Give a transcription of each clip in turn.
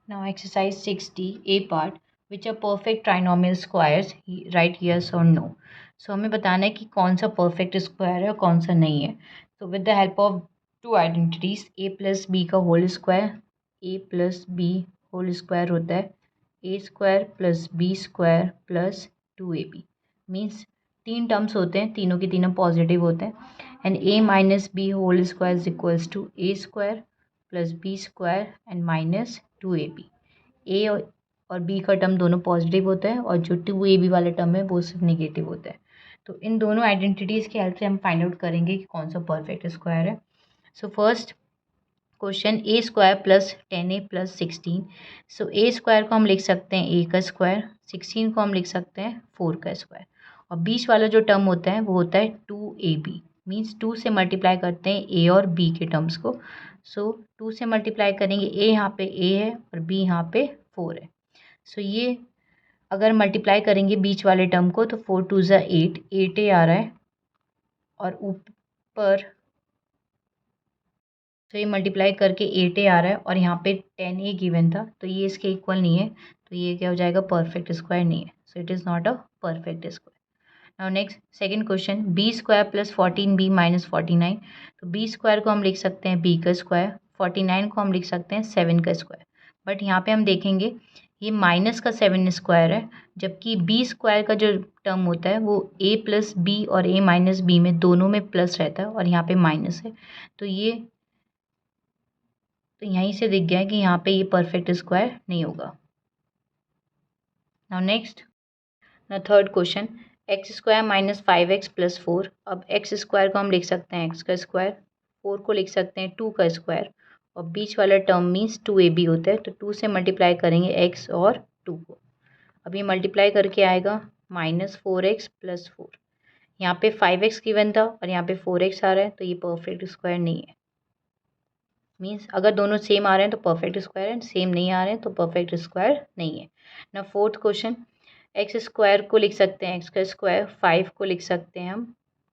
Now exercise 6D A part, which are perfect trinomial squares, write yes or no. So हमें बताना है कि कौन सा perfect square है और कौन सा नहीं है. So with the help of two identities, a plus b का whole square, a plus b whole square होता है a square plus b square plus 2ab. Means तीन टर्म्स होते हैं, तीनों के तीनों पॉजिटिव होते हैं. And a minus B whole square is equals to a square plus B square and minus 2ab. A और बी का टर्म दोनों पॉजिटिव होता है और जो 2ab वाला टर्म है वो सिर्फ निगेटिव होता है. तो इन दोनों आइडेंटिटीज़ की हेल्प से हम फाइंड आउट करेंगे कि कौन सा परफेक्ट स्क्वायर है. सो फर्स्ट क्वेश्चन, ए स्क्वायर प्लस 10a प्लस 16. सो ए स्क्वायर को हम लिख सकते हैं a का स्क्वायर, 16 को हम लिख सकते हैं 4 का स्क्वायर, और बीच वाला जो टर्म होता है वो होता है 2ab. मीन्स 2 से मल्टीप्लाई करते हैं a और b के टर्म्स को. सो 2 से मल्टीप्लाई करेंगे, a यहाँ पे a है और b यहाँ पे 4 है. सो ये अगर मल्टीप्लाई करेंगे बीच वाले टर्म को तो 4 2 ज़ा 8, 8a आ रहा है और ऊपर तो ये मल्टीप्लाई करके 8a आ रहा है और यहाँ पे 10a गिवन था तो ये इसके इक्वल नहीं है, तो ये क्या हो जाएगा, परफेक्ट स्क्वायर नहीं है. So it is not a perfect square. Now next second question, B square plus 14b minus 49. तो बी स्क्वायर को हम लिख सकते हैं b का स्क्वायर, 49 को हम लिख सकते हैं 7 का स्क्वायर. बट यहाँ पे हम देखेंगे ये माइनस का 7 स्क्वायर है, जबकि बी स्क्वायर का जो टर्म होता है वो a प्लस बी और a माइनस बी में दोनों में प्लस रहता है और यहाँ पे माइनस है. तो यहीं से दिख गया है कि यहाँ पे ये परफेक्ट स्क्वायर नहीं होगा. नाउ नेक्स्ट, ना third question, x square minus 5x plus 4. अब एक्स स्क्वायर को हम लिख सकते हैं एक्स का स्क्वायर, 4 को लिख सकते हैं 2 का स्क्वायर, और बीच वाला टर्म मीन्स 2ab होता है, तो 2 से मल्टीप्लाई करेंगे x और 2 को. अब ये मल्टीप्लाई करके आएगा माइनस 4x प्लस 4. यहाँ पे 5x गिवन था और यहाँ पे 4x आ रहा है, तो ये परफेक्ट स्क्वायर नहीं है. मीन्स अगर दोनों सेम आ रहे हैं तो परफेक्ट स्क्वायर है, सेम नहीं आ रहे हैं तो परफेक्ट स्क्वायर नहीं है. ना फोर्थ क्वेश्चन, एक्स स्क्वायर को लिख सकते हैं एक्स का स्क्वायर, 5 को लिख सकते हैं हम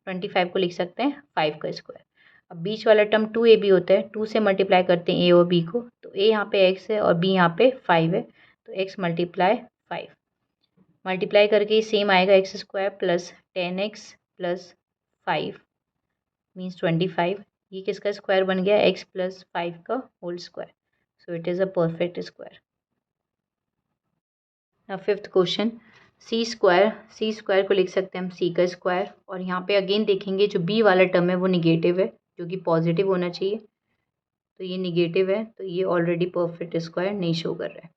25 को लिख सकते हैं 5 का स्क्वायर. अब बीच वाला टर्म 2ab होता है, 2 से मल्टीप्लाई करते हैं a और b को, तो a यहाँ पे x है और b यहाँ पे 5 है, तो x मल्टीप्लाई 5. मल्टीप्लाई करके सेम आएगा x square plus 10x plus 5 means 25. ये किसका स्क्वायर बन गया, x प्लस 5 का whole square. So it is a perfect square. ना फिफ्थ क्वेश्चन, सी स्क्वायर को लिख सकते हैं हम c का स्क्वायर, और यहाँ पे अगेन देखेंगे जो b वाला टर्म है वो निगेटिव है, जो कि पॉजिटिव होना चाहिए, तो ये निगेटिव है, तो ये ऑलरेडी परफेक्ट स्क्वायर नहीं शो कर रहा है.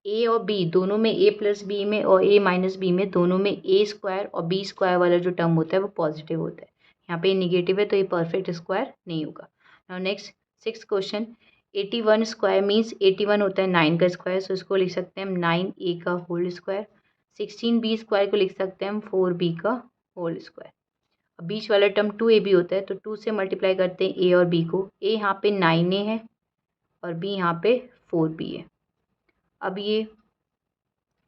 a और b दोनों में, a प्लस बी में और a माइनस बी में दोनों में a स्क्वायर और b स्क्वायर वाला जो टर्म होता है वो पॉजिटिव होता है. यहाँ पे निगेटिव है तो ये परफेक्ट स्क्वायर नहीं होगा. Now next six question, 81 square means 81 होता है 9 का स्क्वायर, सो इसको लिख सकते हैं हम 9a का होल स्क्वायर. 16b स्क्वायर को लिख सकते हैं हम 4b का होल स्क्वायर. अब बीच वाला टर्म 2ab होता है, तो 2 से मल्टीप्लाई करते हैं a और b को. a यहाँ पे 9a है और b यहाँ पे 4b है. अब ये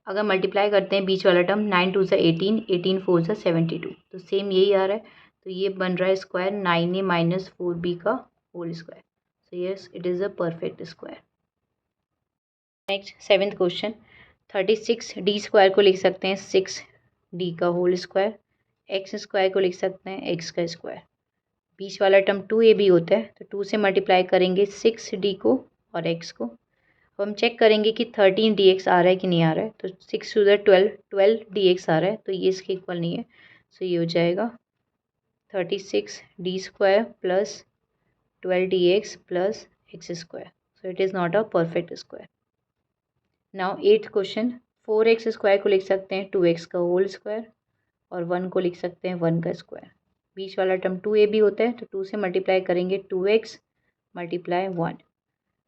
अगर मल्टीप्लाई करते हैं बीच वाला टर्म, 9 2 ज़ा 18, 18 4 ज़ा 72, तो सेम यही आ रहा है, तो ये बन रहा है स्क्वायर 9a माइनस 4b का whole square. So yes, it is a perfect square. Next seventh question, 36d square को लिख सकते हैं 6d का होल स्क्वायर, एक्स स्क्वायर को लिख सकते हैं x का स्क्वायर. बीच वाला टर्म 2ab होता है, तो 2 से मल्टीप्लाई करेंगे 6d को और x को. अब हम चेक करेंगे कि 13dx आ रहा है कि नहीं आ रहा है, तो 6 टू द 12 dx आ रहा है, तो ये इसके इक्वल नहीं है. सो ये हो जाएगा 36d square plus 12dx plus x square. So it is not a perfect square. Now eighth question, 4x square को लिख सकते हैं 2x का होल स्क्वायर, और 1 को लिख सकते हैं 1 का स्क्वायर. बीच वाला टर्म 2ab होता है, तो 2 से मल्टीप्लाई करेंगे 2x मल्टीप्लाई 1.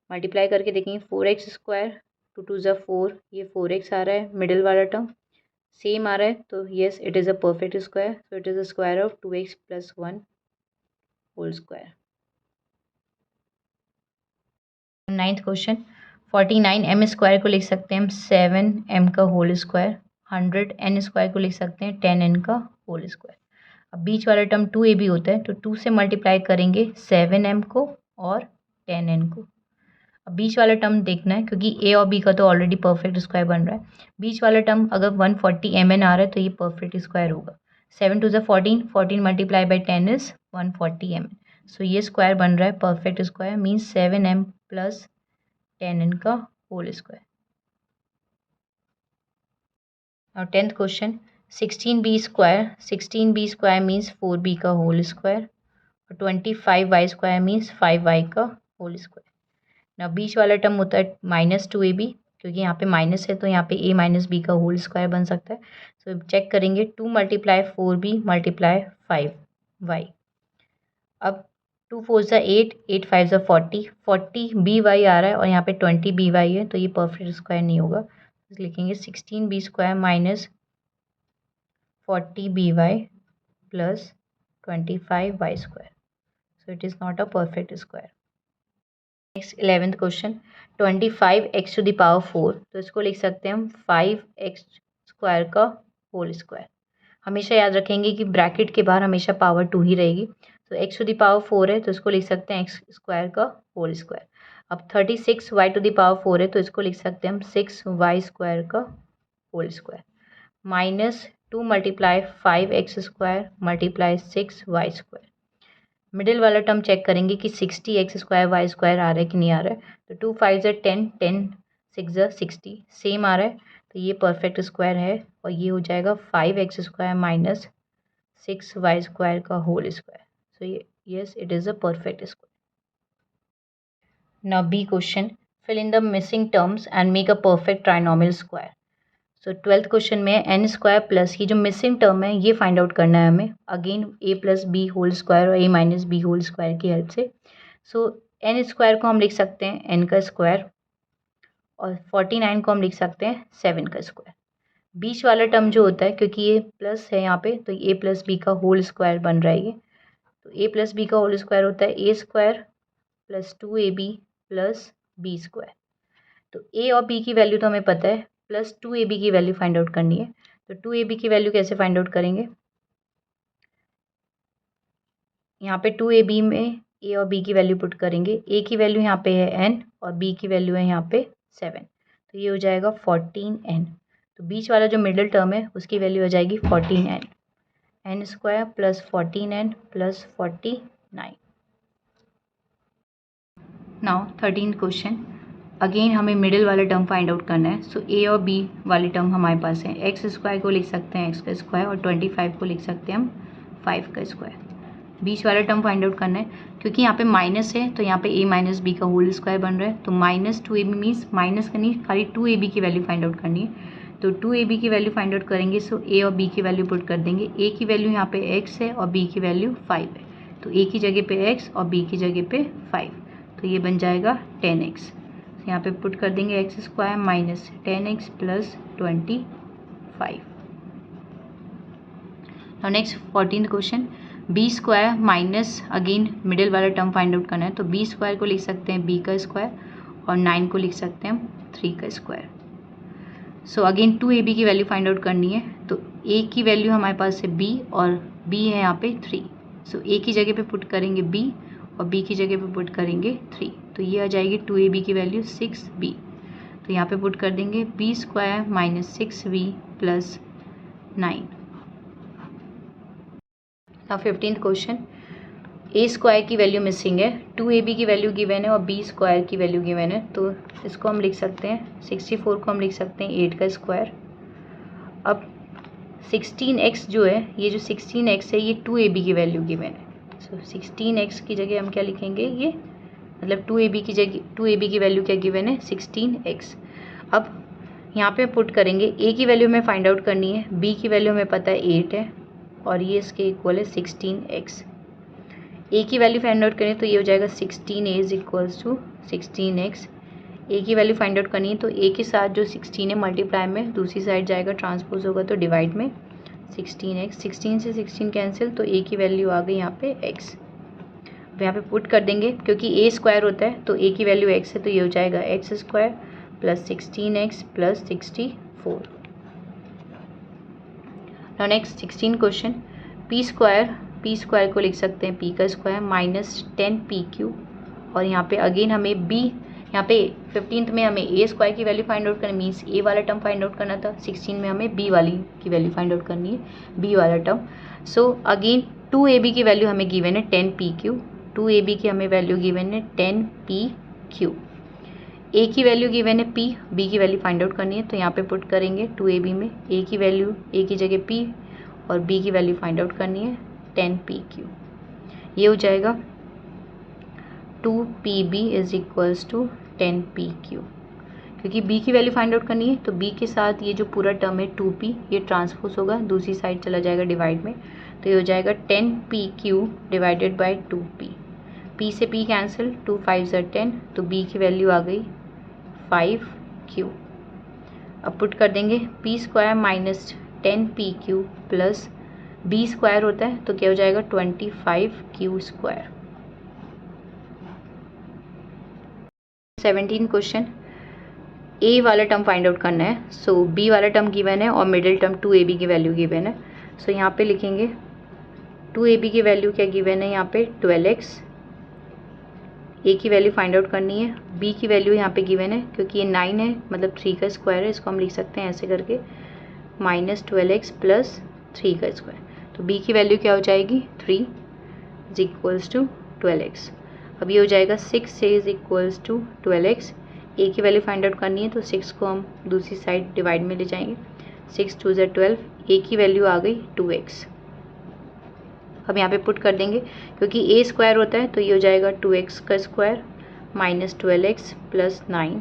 मल्टीप्लाई करके देखेंगे 4x स्क्वायर, 2 2 ज़ा 4, ये 4x आ रहा है, मिडिल वाला टर्म सेम आ रहा है, तो yes it is a perfect square. So it is a square of 2x plus 1 whole square. Ninth question, 49m square को लिख सकते हैं हम 7m का होल स्क्वायर, 100n स्क्वायर को लिख सकते हैं 10n का होल स्क्वायर. अब बीच वाला टर्म 2ab होता है, तो 2 से मल्टीप्लाई करेंगे 7m को और 10n को. अब बीच वाला टर्म देखना है, क्योंकि ए और बी का तो ऑलरेडी परफेक्ट स्क्वायर बन रहा है। बीच वाला टर्म अगर 140 mn आ रहा है तो ये परफेक्ट स्क्वायर होगा। 7 टू ज़ 14, 14 मल्टीप्लाई बाई 10 इज 140 mn। सो ये स्क्वायर बन रहा है perfect square, means 7m plus 10n का होल स्क्वायर। और 10th question, 16b square means 4b का होल स्क्वायर और 25y स्क्वायर मीन्स 5y का होल स्क्वायर। ना बीच वाला टर्म होता है -2ab, क्योंकि यहाँ पे माइनस है तो यहाँ पे a माइनस बी का होल स्क्वायर बन सकता है। सो चेक करेंगे, 2 मल्टीप्लाई 4b मल्टीप्लाई 5y। अब 2 4 ज़ा 8, 8 5 ज़ा 40, 40by आ रहा है और यहाँ पे 20by है, तो ये परफेक्ट स्क्वायर नहीं होगा। लिखेंगे 16b square minus 40by plus 25y square. So it is not a perfect square. Next 11th question, 25x to the power 4, तो इसको लिख सकते हैं हम 5x स्क्वायर का होल स्क्वायर। हमेशा याद रखेंगे कि ब्रैकेट के बाहर हमेशा पावर 2 ही रहेगी। तो x टू द पावर 4 है तो इसको लिख सकते हैं x स्क्वायर का होल स्क्वायर। अब 36y टू द पावर 4 है तो इसको लिख सकते हैं हम 6y स्क्वायर का whole square minus 2 multiply 5x square multiply 6y square. Middle वाला टर्म चेक करेंगे कि 60x स्क्वायर वाई स्क्वायर आ रहा है कि नहीं आ रहा है। तो 2 5 ज़ा 10, 10 6 ज़ा 60 सेम आ रहा है, तो ये परफेक्ट स्क्वायर है और ये हो जाएगा 5x square minus 6y square का होल स्क्वायर। सो ये yes it is a perfect square. Now B question, fill in the missing terms and make a perfect trinomial square. So 12th question में N square plus ये जो missing term है ये find out करना है हमें, again ए plus B whole square और ए minus B whole square की हेल्प से। सो एन स्क्वायर को हम लिख सकते हैं एन का स्क्वायर और 49 को हम लिख सकते हैं 7 का स्क्वायर। बीच वाला टर्म जो होता है, क्योंकि ये प्लस है यहाँ पे, तो ए प्लस बी का होल स्क्वायर बन रहा है ये। तो ए प्लस बी का होल स्क्वायर होता है A square plus 2ab plus B square. तो ए और बी की वैल्यू तो हमें पता है, प्लस 2ab की वैल्यू फाइंड आउट करनी है। तो 2ab की वैल्यू कैसे फाइंड आउट करेंगे, यहाँ पे 2ab में ए और बी की वैल्यू पुट करेंगे। ए की वैल्यू यहाँ पे है n और बी की वैल्यू है यहाँ पे 7, तो ये हो जाएगा 14n। तो बीच वाला जो मिडिल टर्म है उसकी वैल्यू हो जाएगी 14n, n square plus 14n plus 49। Now 13th question, again हमें मिडिल वाला टर्म फाइंड आउट करना है। सो ए और बी वाले टर्म हमारे पास है, एक्स स्क्वायर को लिख सकते हैं एक्स का स्क्वायर और 25 को लिख सकते हैं हम 5 का स्क्वायर। बीच वाला टर्म फाइंड आउट करना है, क्योंकि यहाँ पे माइनस है तो यहाँ पे ए माइनस बी का होल स्क्वायर बन रहा है। तो माइनस 2ab मीन्स माइनस करनी, खाली 2ab की वैल्यू फाइंड आउट करनी है। तो 2ab की वैल्यू फाइंड आउट करेंगे, सो ए और बी की वैल्यू पुट कर देंगे। ए की वैल्यू यहाँ पे x है और बी की वैल्यू 5 है, तो ए की जगह पे x और बी की जगह पे 5, तो ये बन जाएगा 10x। यहाँ पे पुट कर देंगे x square minus 10x plus 25। और next 14th question, B square minus again middle वाला टर्म फाइंड आउट करना है। तो बी स्क्वायर को लिख सकते हैं बी का स्क्वायर और 9 को लिख सकते हैं हम 3 का स्क्वायर। सो अगेन 2ab की वैल्यू फाइंड आउट करनी है। तो a की वैल्यू हमारे पास है b और b है यहाँ पे 3। सो a की जगह पे पुट करेंगे b और b की जगह पे पुट करेंगे 3, तो ये आ जाएगी 2ab की वैल्यू 6b। तो यहाँ पे पुट कर देंगे b square minus 6b plus 9। अब 15th क्वेश्चन, ए स्क्वायर की वैल्यू मिसिंग है, 2ab की वैल्यू गिवन है और बी स्क्वायर की वैल्यू गिवन है। तो इसको हम लिख सकते हैं 64 को हम लिख सकते हैं 8 का स्क्वायर। अब 16x जो है, ये जो 16x है ये 2ab की वैल्यू गिवन है। सो 16x की जगह हम क्या लिखेंगे, ये मतलब 2ab की जगह 2ab की वैल्यू क्या गिवन है 16x। अब यहाँ पे पुट करेंगे, a की वैल्यू हमें फाइंड आउट करनी है, b की वैल्यू हमें पता है 8 है और ये इसके इक्वल है 16x। a की वैल्यू फाइंड आउट करें तो ये हो जाएगा 16a is equals to 16x। a की वैल्यू फाइंड आउट करनी है तो a के साथ जो 16 है मल्टीप्लाई में दूसरी साइड जाएगा, ट्रांसपोज होगा तो डिवाइड में 16x। 16 से 16 कैंसिल, तो a की वैल्यू आ गई यहाँ पे x। अब यहाँ पे पुट कर देंगे, क्योंकि a स्क्वायर होता है तो a की वैल्यू x है, तो ये हो जाएगा x square plus 16x plus 64। Now next 16 question, P square को लिख सकते हैं p का स्क्वायर माइनस 10pq और यहाँ पे अगेन हमें b यहाँ पे 15th में हमें ए स्क्वायर की वैल्यू फाइंड आउट करनी, मीन्स ए वाला टर्म फाइंड आउट करना था। 16 में हमें बी वाली की वैल्यू फाइंड आउट करनी है, बी वाला टर्म। सो अगेन 2ab की वैल्यू हमें गिवन है 10pq, 2ab की हमें वैल्यू गिवन है 10pq। ए की वैल्यू गिवन है p, बी की वैल्यू फाइंड आउट करनी है, तो यहाँ पे पुट करेंगे 2ab में ए की वैल्यू, ए की जगह p और b की वैल्यू फाइंड आउट करनी है 10pq। ये हो जाएगा 2pb is equals to 10pq। क्योंकि b की वैल्यू फाइंड आउट करनी है तो b के साथ ये जो पूरा टर्म है 2p ये ट्रांसपोज होगा, दूसरी साइड चला जाएगा डिवाइड में, तो ये हो जाएगा 10pq divided by 2p। p से p कैंसिल, 2 5 10, तो b की वैल्यू आ गई 5q। अब पुट कर देंगे p square minus 10pq plus b square होता है तो क्या हो जाएगा 25q स्क्वायर। 17 क्वेश्चन, ए वाला टर्म फाइंड आउट करना है। सो बी वाला टर्म गिवन है और मिडिल टर्म 2ab की वैल्यू गिवन है। सो यहाँ पे लिखेंगे 2ab की वैल्यू क्या गिवन है, यहाँ पे 12x। ए की वैल्यू फाइंड आउट करनी है, बी की वैल्यू यहाँ पे गिवन है क्योंकि ये 9 है मतलब 3 का स्क्वायर है, इसको हम लिख सकते हैं ऐसे करके माइनस 12x प्लस 3 का स्क्वायर। तो बी की वैल्यू क्या हो जाएगी 3 इज इक्वल्स टू 12x। अब ये हो जाएगा 6 इज इक्वल्स टू 12x। ए की वैल्यू फाइंड आउट करनी है तो 6 को हम दूसरी साइड डिवाइड में ले जाएंगे, 6 2 ज़ा 12, ए की वैल्यू आ गई 2x। अब यहाँ पे पुट कर देंगे क्योंकि ए स्क्वायर होता है तो ये हो जाएगा 2x का square minus 12x plus 9,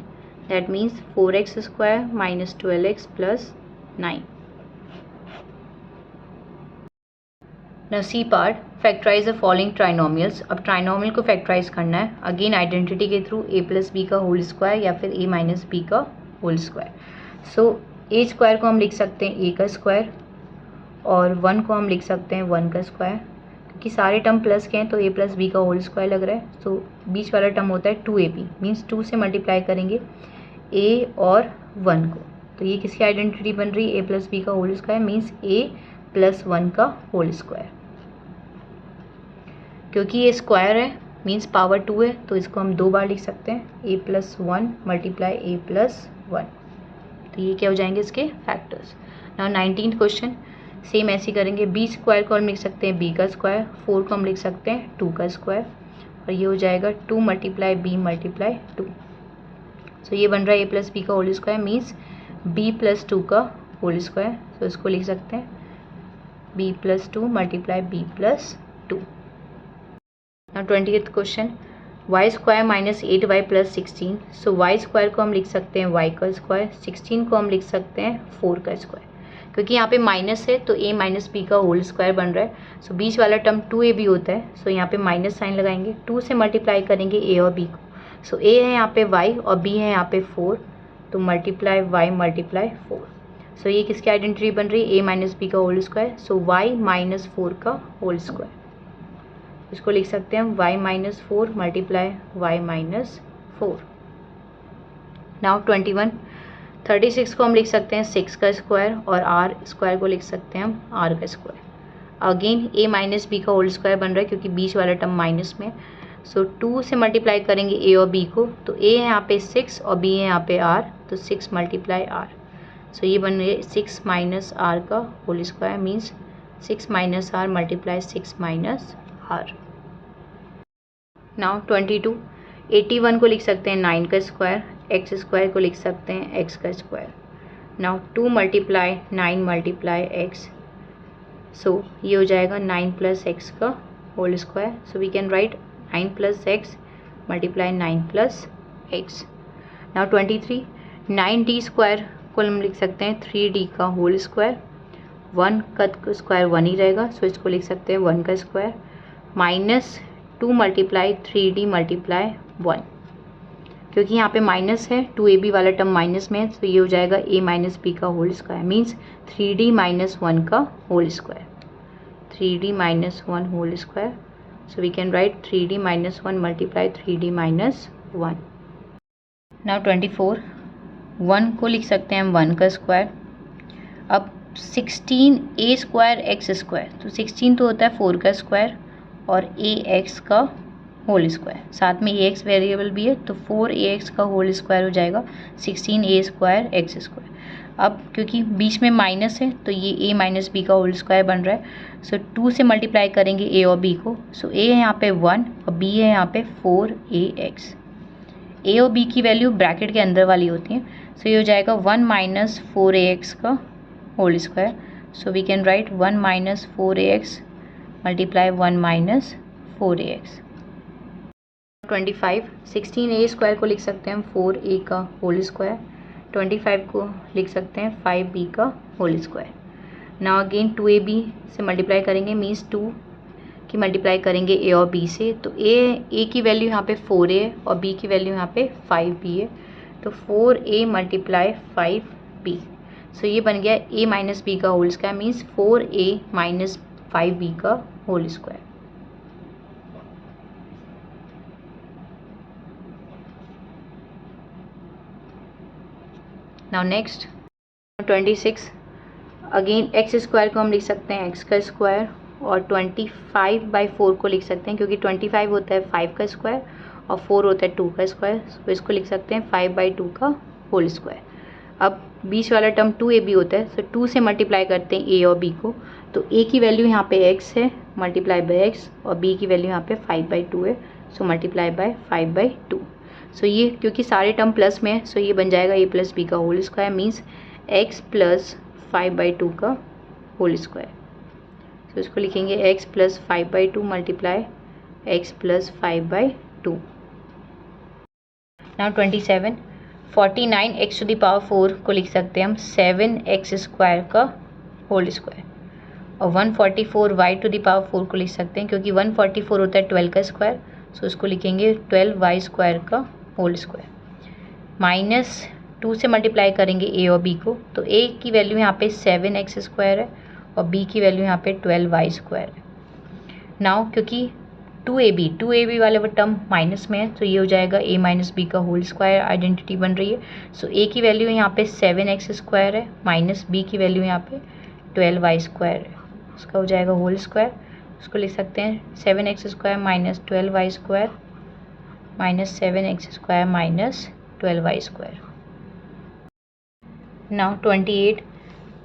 that means 4x square minus 12x plus 9। Now C part, factorize the following trinomials। अब ट्राइनोमियल को फैक्टराइज करना है, अगेन आइडेंटिटी के थ्रू a प्लस बी का होल स्क्वायर या फिर a माइनस बी का whole square. So a square को हम लिख सकते हैं a का स्क्वायर और 1 को हम लिख सकते हैं 1 का स्क्वायर, क्योंकि सारे टर्म प्लस के हैं तो a प्लस बी का होल स्क्वायर लग रहा है। सो बीच वाला टर्म होता है 2ab, मीन्स 2 से मल्टीप्लाई करेंगे a और 1 को, तो ये किसकी आइडेंटिटी बन रही है a प्लस बी का whole square, means a plus 1 का होल स्क्वायर। क्योंकि ये स्क्वायर है मीन्स पावर 2 है तो इसको हम 2 बार लिख सकते हैं, a plus 1 multiply a plus 1, तो ये क्या हो जाएंगे इसके factors. Now 19th question, same ऐसे करेंगे, b स्क्वायर को हम लिख सकते हैं b का स्क्वायर, 4 को हम लिख सकते हैं 2 का स्क्वायर और ये हो जाएगा 2 मल्टीप्लाई b मल्टीप्लाई 2। सो ये बन रहा है a प्लस बी का whole square means b plus 2 का होल स्क्वायर, सो इसको लिख सकते हैं b plus 2 multiply b plus 2। Now 20th question, Y square minus 8y plus 16। So Y square को हम लिख सकते हैं y का स्क्वायर, 16 को हम लिख सकते हैं 4 का स्क्वायर, क्योंकि यहाँ पे माइनस है तो a माइनस बी का होल स्क्वायर बन रहा है। सो बीच वाला टर्म 2ab होता है, सो यहाँ पे माइनस साइन लगाएंगे, 2 से मल्टीप्लाई करेंगे a और b को। सो a है यहाँ पे y और b है यहाँ पे 4, तो मल्टीप्लाई y मल्टीप्लाई 4। सो ये किसकी आइडेंटिटी बन रही है a माइनस बी का होल स्क्वायर, सो y माइनस 4 का होल स्क्वायर, इसको लिख सकते हैं y minus 4 multiply y minus 4। Now 21, 36 को हम लिख सकते हैं 6 का स्क्वायर और r स्क्वायर को लिख सकते हैं हम r का स्क्वायर। अगेन a माइनस बी का होल स्क्वायर बन रहा है क्योंकि बीच वाला टर्म माइनस में, सो 2 से मल्टीप्लाई करेंगे a और b को, तो a है यहाँ पे 6 और b है यहाँ पे r, तो 6 मल्टीप्लाई r, सो ये बन रही है 6 माइनस r का whole square means 6 minus r multiply 6 minus r। Now 22, 81 को लिख सकते हैं 9 का स्क्वायर, x स्क्वायर को लिख सकते हैं x का square. Now 2 multiply 9 multiply x, so ये हो जाएगा 9 प्लस x का whole square, so we can write 9 plus x multiply 9 plus x। Now 23, 9d square को हम लिख सकते हैं 3d का होल स्क्वायर, 1 का स्क्वायर 1 ही रहेगा, सो इसको लिख सकते हैं 1 का square minus 2 multiply 3d multiply 1, क्योंकि यहाँ पे माइनस है 2ab वाला टर्म माइनस में है, तो ये हो जाएगा a माइनस बी का whole square means 3d minus 1 का whole square, 3d minus 1 whole square, so we can write 3d minus 1 multiply 3d minus 1। Now 24, 1 को लिख सकते हैं हम 1 का स्क्वायर। अब 16 a स्क्वायर x स्क्वायर, तो 16 तो होता है 4 का स्क्वायर और a x का होल स्क्वायर, साथ में ए एक्स वेरिएबल भी है तो 4ax का होल स्क्वायर हो जाएगा 16a स्क्वायर एक्स स्क्वायर। अब क्योंकि बीच में माइनस है तो ये a माइनस बी का होल स्क्वायर बन रहा है। सो 2 से मल्टीप्लाई करेंगे a और b को। सो a है यहाँ पे 1 और b है यहाँ पे 4ax। a और b की वैल्यू ब्रैकेट के अंदर वाली होती है। सो ये हो जाएगा 1 माइनस 4ax का whole square. So we can write 1 minus 4ax multiply 1 minus 4ax। 25 16a square को लिख सकते हैं हम 4a का होल स्क्वायर, 25 को लिख सकते हैं 5b का whole square. Now again 2ab से मल्टीप्लाई करेंगे, मीन्स 2 की मल्टीप्लाई करेंगे a और b से। तो a की वैल्यू यहाँ पे 4a है और b की वैल्यू यहाँ पे 5b है। तो 4a मल्टीप्लाई 5b। सो ये बन गया a माइनस बी का whole square, means 4a minus 5b का whole square. Now next 26 again X square को हम लिख सकते हैं एक्स का स्क्वायर और 25/4 को लिख सकते हैं क्योंकि 25 होता है 5 का स्क्वायर और 4 होता है 2 का स्क्वायर। तो इसको लिख सकते हैं 5/2 का होल स्क्वायर। अब बीच वाला टर्म 2ab होता है, सो 2 से मल्टीप्लाई करते हैं a और b को। तो a की वैल्यू यहाँ पे x है मल्टीप्लाई बाय x और b की वैल्यू यहाँ पे 5/2 है, सो मल्टीप्लाई बाय 5/2। सो ये क्योंकि सारे टर्म प्लस में है सो ये बन जाएगा a प्लस बी का whole square, means x plus 5/2 का होल स्क्वायर। सो इसको लिखेंगे x plus 5/2 multiply x plus 5/2। Now 27 49x to the power 4 को लिख सकते हैं हम 7x स्क्वायर का होल स्क्वायर और 144y टू द पावर 4 को लिख सकते हैं क्योंकि 144 होता है 12 का स्क्वायर। सो इसको लिखेंगे 12y स्क्वायर का होल स्क्वायर। माइनस 2 से मल्टीप्लाई करेंगे a और b को। तो a की वैल्यू यहाँ पे 7x स्क्वायर है और b की वैल्यू यहाँ पे 12y स्क्वायर है। नाउ क्योंकि 2ab वाले वो टर्म माइनस में है तो ये हो जाएगा a माइनस बी का होल स्क्वायर आइडेंटिटी बन रही है। सो a की वैल्यू यहाँ पे 7x स्क्वायर है माइनस b की वैल्यू यहाँ पे 12y स्क्वायर है, उसका हो जाएगा होल स्क्वायर। उसको लिख सकते हैं 7x square minus 12y square minus 7x square minus 12y square. Now 28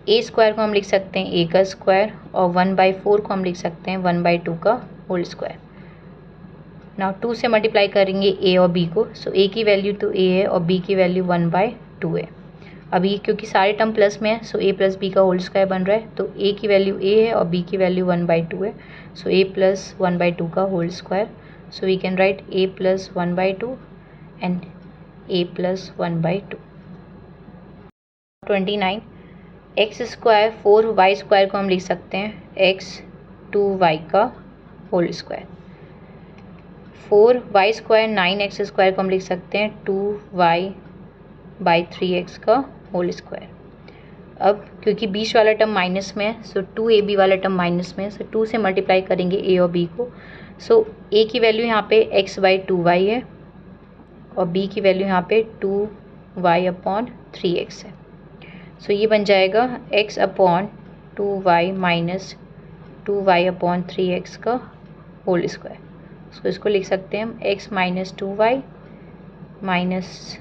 a square को हम लिख सकते हैं a का स्क्वायर और 1/4 को हम लिख सकते हैं 1/2 का होल स्क्वायर। नाउ 2 से मल्टीप्लाई करेंगे a और b को। सो a की वैल्यू तो a है और b की वैल्यू 1/2 है। अभी क्योंकि सारे टर्म प्लस में है सो a प्लस बी का होल स्क्वायर बन रहा है। तो a की वैल्यू a है और b की वैल्यू 1/2 है। सो a प्लस 1/2 का whole square. So we can write a plus 1/2 and a plus 1/2। 29 X square 4y square को हम लिख सकते हैं x 2y का whole square. 4y square 9x square को हम लिख सकते हैं 2y/3x का होल स्क्वायर। अब क्योंकि बीच वाला टर्म माइनस में है सो 2ab वाला टर्म माइनस में है, सो 2 से मल्टीप्लाई करेंगे a और b को। सो a की वैल्यू यहाँ पे x/2y है और b की वैल्यू यहाँ पे 2y/3x है। सो ये बन जाएगा x/2y माइनस 2y/3x का होल स्क्वायर। सो इसको लिख सकते हैं हम x minus 2y minus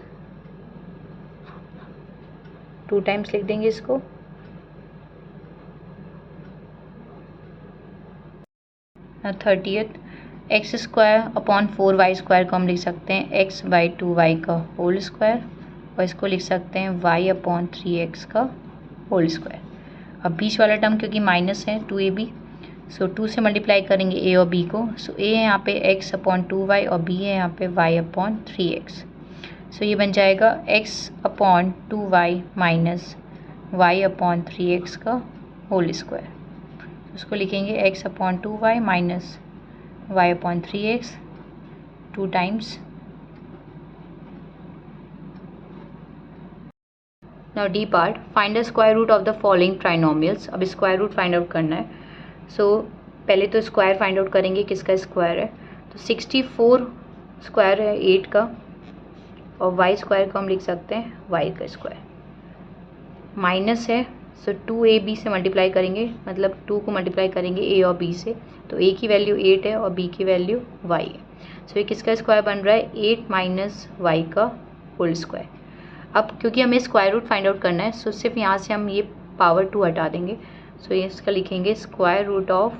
2 times लिख देंगे इसको। ना 30th x square upon 4y square को हम लिख सकते हैं x/2y का होल स्क्वायर और इसको लिख सकते हैं y/3x का होल स्क्वायर। अब बीच वाला टर्म क्योंकि माइनस है 2ab सो 2 से मल्टीप्लाई करेंगे a और b को। सो a है यहाँ पे x/2y और b है यहाँ पे y/3x। सो ये बन जाएगा x/2y माइनस y/3x का होल स्क्वायर। उसको लिखेंगे x/2y minus y/3x 2 times. Now D part find the square root of the following trinomials. अब स्क्वायर रूट फाइंड आउट करना है। सो पहले तो स्क्वायर फाइंड आउट करेंगे किसका स्क्वायर है। तो 64 स्क्वायर है 8 का और y स्क्वायर को हम लिख सकते हैं y का स्क्वायर। माइनस है सो 2ab से मल्टीप्लाई करेंगे, मतलब 2 को मल्टीप्लाई करेंगे a और b से। तो a की वैल्यू 8 है और b की वैल्यू y है। सो ये किसका स्क्वायर बन रहा है, 8 माइनस वाई का होल स्क्वायर। अब क्योंकि हमें स्क्वायर रूट फाइंड आउट करना है, सो सिर्फ यहाँ से हम ये पावर 2 हटा देंगे। सो ये इसका लिखेंगे square root of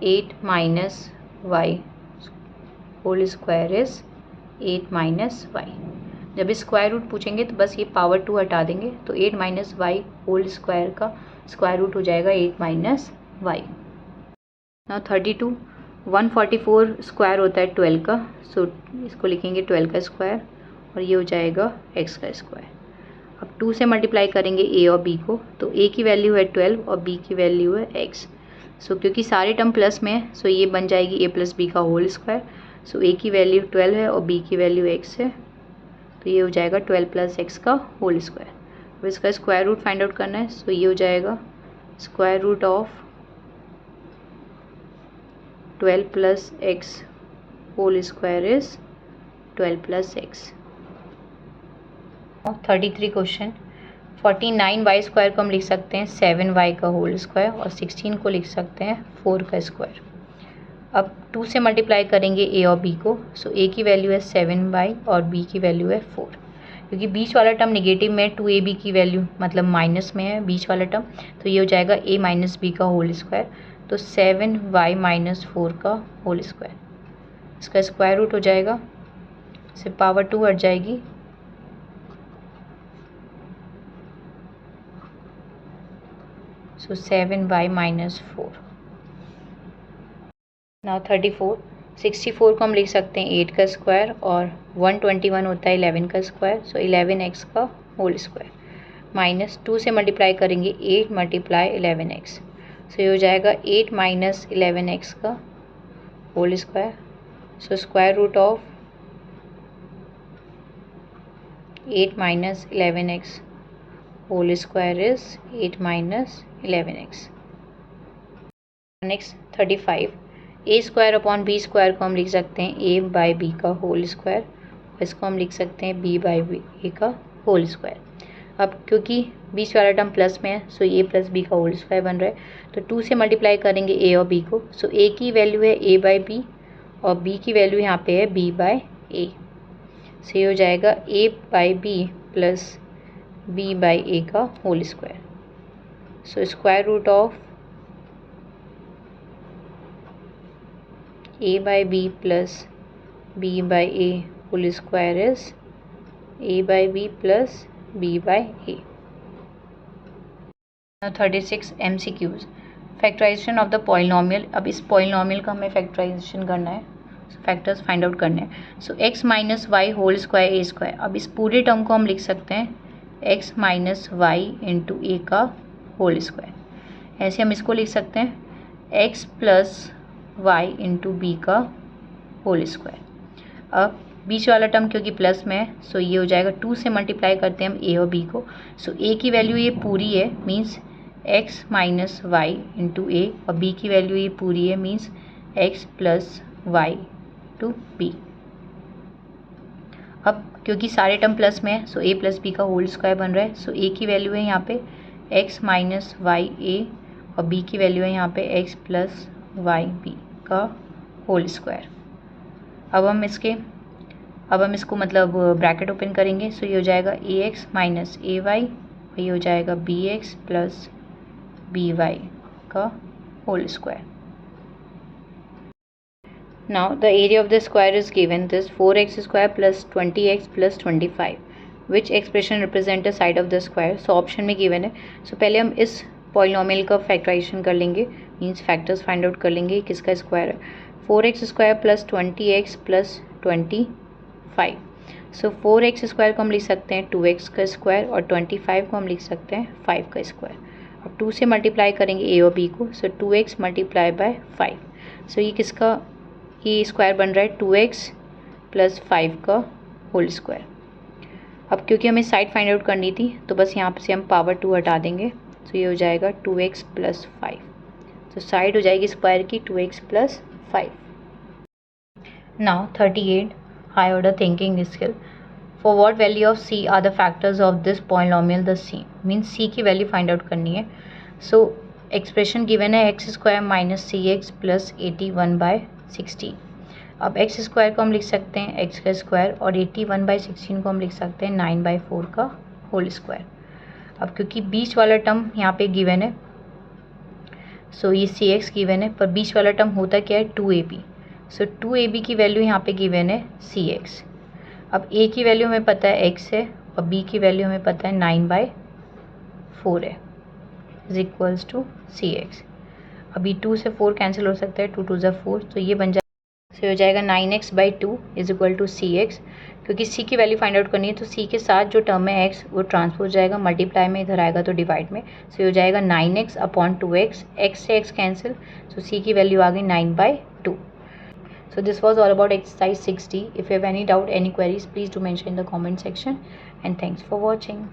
8 minus Y whole square is 8 minus Y. जब स्क्वायर रूट पूछेंगे तो बस ये पावर 2 हटा देंगे, तो 8 माइनस वाई होल स्क्वायर का स्क्वायर रूट हो जाएगा 8 माइनस वाई। नाउ 32, 144 स्क्वायर होता है 12 का, सो इसको लिखेंगे 12 का स्क्वायर और ये हो जाएगा x का स्क्वायर। अब 2 से मल्टीप्लाई करेंगे a और b को, तो a की वैल्यू है 12 और b की वैल्यू है x। सो क्योंकि सारे टर्म प्लस में है, सो ये बन जाएगी a प्लस बी का होल स्क्वायर। सो a की वैल्यू 12 है और b की वैल्यू x है, तो ये हो जाएगा 12 प्लस एक्स का होल स्क्वायर। अब इसका स्क्वायर रूट फाइंड आउट करना है, सो ये हो जाएगा square root of 12 plus X whole square is 12 plus X. 33 question, 49 Y square को हम लिख सकते हैं 7 वाई का होल स्क्वायर और 16 को लिख सकते हैं 4 का स्क्वायर। अब 2 से मल्टीप्लाई करेंगे a और b को, सो a की वैल्यू है 7 वाई और b की वैल्यू है 4। क्योंकि बीच वाला टर्म निगेटिव में है, 2ab की वैल्यू मतलब माइनस में है बीच वाला टर्म, तो ये हो जाएगा a माइनस बी का होल स्क्वायर, तो 7 वाई माइनस 4 का होल स्क्वायर। इसका स्क्वायर रूट हो जाएगा, सिर्फ पावर 2 हट जाएगी, सो 7 वाई माइनस 4। नाउ 34, 64 को हम लिख सकते हैं 8 का स्क्वायर और 121 होता है 11 का स्क्वायर, सो 11x का होल स्क्वायर। माइनस 2 से मल्टीप्लाई करेंगे 8 मल्टीप्लाई 11x, सो ये हो जाएगा 8 माइनस 11x का whole square. So square root of 8 minus 11x whole square is 8 minus 11x। Next 35, A square upon B square को हम लिख सकते हैं ए बाई बी का होल स्क्वायर, इसको हम लिख सकते हैं बी बाई ए का होल स्क्वायर। अब क्योंकि बीच वाला टर्म प्लस में है, सो ए प्लस बी का होल स्क्वायर बन रहा है, तो 2 से मल्टीप्लाई करेंगे ए और बी को, सो ए की वैल्यू है ए बाई बी और बी की वैल्यू यहाँ पे है बी बाई ए। सो ये हो जाएगा A by B plus B by A का whole square. So square root of a by b plus b by a whole square is a by b plus b by a. Now 36 MCQs, factorisation of the polynomial. अब इस polynomial का हमें factorisation करना है, factors find out करने हैं। So x minus Y whole square A square, अब इस पूरे टर्म को हम लिख सकते हैं x माइनस वाई इंटू ए का होल स्क्वायर। ऐसे हम इसको लिख सकते हैं x plus y into B का होल स्क्वायर। अब बीच वाला टर्म क्योंकि प्लस में है, सो ये हो जाएगा 2 से मल्टीप्लाई करते हैं हम a और b को, सो a की वैल्यू ये पूरी है, means x minus Y into A, और b की वैल्यू ये पूरी है, means x plus Y to b। अब क्योंकि सारे टर्म प्लस में है, सो a प्लस b का होल स्क्वायर बन रहा है, सो a की वैल्यू है यहाँ पे x माइनस वाई ए और b की वैल्यू है यहाँ पे x प्लस वाई बी का होल स्क्वायर। अब हम इसको मतलब ब्रैकेट ओपन करेंगे, सो ये हो जाएगा A X minus A Y और ये हो जाएगा B X plus B Y का whole square. Now the area of the square is given this 4x square plus 20x plus 25, which expression represent the side of the square. So option में given है, सो पहले हम इस polynomial का factorisation कर लेंगे, मीन्स फैक्टर्स फाइंड आउट कर लेंगे किसका स्क्वायर है। 4x square plus 20x plus 25, सो 4x स्क्वायर को हम लिख सकते हैं 2x का स्क्वायर और 25 को हम लिख सकते हैं 5 का स्क्वायर। अब 2 से मल्टीप्लाई करेंगे a और b को, सो 2x मल्टीप्लाई बाय 5, सो ये किसका ये स्क्वायर बन रहा है 2x प्लस 5 का होल स्क्वायर। अब क्योंकि हमें साइड फाइंड आउट करनी थी, तो बस यहाँ से हम पावर 2 हटा देंगे, तो ये हो जाएगा 2x प्लस 5, तो साइड हो जाएगी स्क्वायर की 2x plus 5। Now 38 high order thinking skill, for what value of c are the factors of this polynomial the same, means c की वैल्यू फाइंड आउट करनी है। सो एक्सप्रेशन गिवन है X square minus C X plus 81/16। अब x square को हम लिख सकते हैं एक्स का स्क्वायर और 81/16 को हम लिख सकते हैं 9/4 का होल स्क्वायर। अब क्योंकि बीच वाला टर्म यहाँ पे गिवन है, सो ये सी एक्स गिवन है, पर बीच वाला टर्म होता क्या है 2ab। सो 2ab की वैल्यू यहाँ पे गिवन है सी एक्स। अब a की वैल्यू हमें पता है x है और b की वैल्यू हमें पता है 9/4 है, is equals to C X. अभी 2 से 4 कैंसिल हो सकता है, 2 2 ज़ा 4, तो ये बन जाएगा, so हो जाएगा 9x/2 is equal to C X. क्योंकि c की वैल्यू फाइंड आउट करनी है तो c के साथ जो टर्म है x वो ट्रांसपोज जाएगा, मल्टीप्लाई में इधर आएगा तो डिवाइड में, सो हो जाएगा 9x/2x, x से x कैंसिल, सो c की वैल्यू आ गई 9/2। So this was all about exercise 60. If you have any doubt, any queries, please do mention in the comment section. And thanks for watching.